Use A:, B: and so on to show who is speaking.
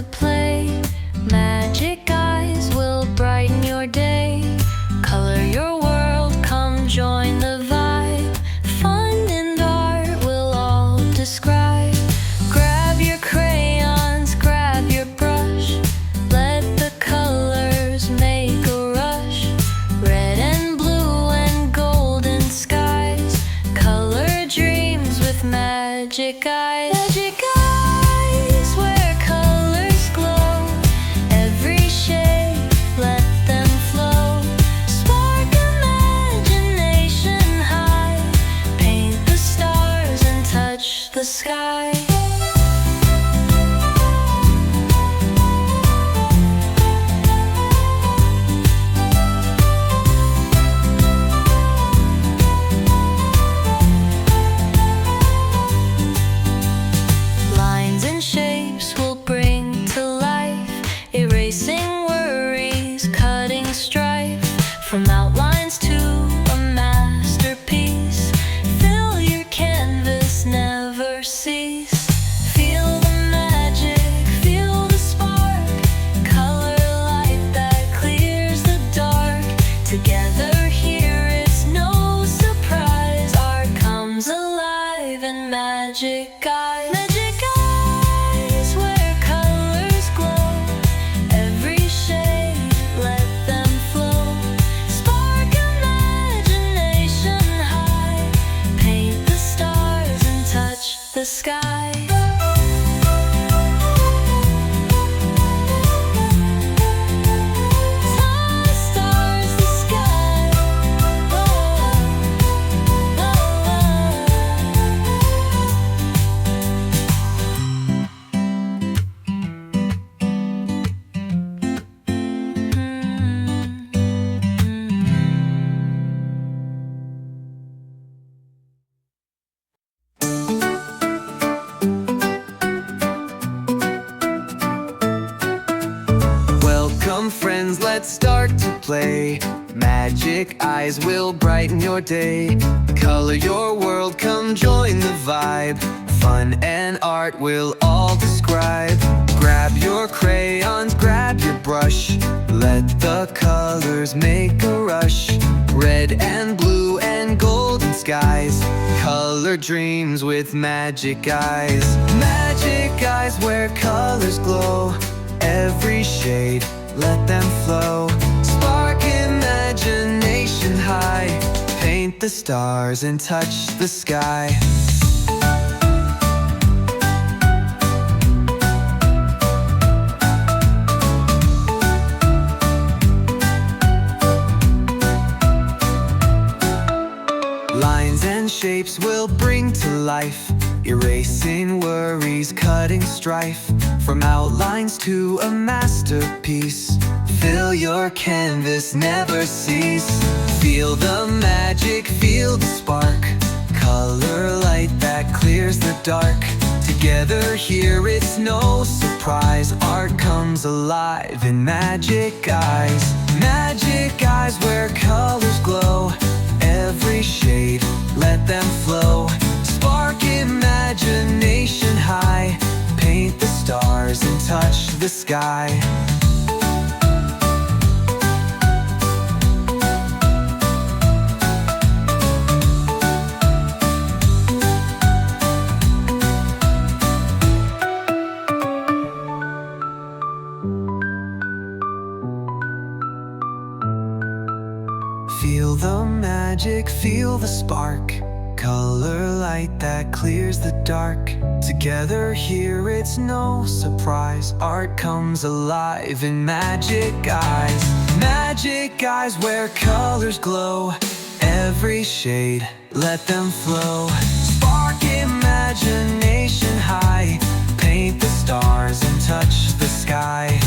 A: to play. Magic eyes will brighten your day. Color your world, come join the vibe. Fun and art will all describe. Grab your crayons, grab your brush. Let the colors make a rush. Red and blue and golden skies. Color dreams with magic eyes. Magic eyes where colors glow. Every shade, let them flow. Spark imagination high. Paint the stars and touch the sky. Lines and shapes will bring to life, erasing worries, cutting strife. From outlines to a masterpiece, fill your canvas, never cease. Feel the magic, feel the spark. Color light that clears the dark. Together here it's no surprise. Art comes alive in magic eyes. Magic eyes where colors glow. Every shade, let them flow. Spark imagination high. Paint the stars and touch the sky. Stars, the sky.
B: Welcome friends, let's start to play. Magic eyes will brighten your day. Color your world, come join the vibe. Fun and art will all describe. Grab your crayons, grab your brush. Let the colors make a rush. Red and blue and golden skies. Color dreams with magic eyes. Magic eyes where colors glow. Every shade, let them flow. Spark imagination high. Paint the stars and touch the sky. Lines and shapes will bring to life, erasing worries, cutting strife. From outlines to a masterpiece, fill your canvas, never cease. Feel the magic, feel the spark. Color light that clears the dark. Together here it's no surprise. Art comes alive in magic eyes. Magic eyes where colors glow. Every shade, let them flow. Spark imagination high. Paint the stars and touch the sky. Feel the magic, feel the spark. Color light that clears the dark. Together here it's no surprise. Art comes alive in magic eyes. Magic eyes where colors glow. Every shade, let them flow. Spark imagination high. Paint the stars and touch the sky.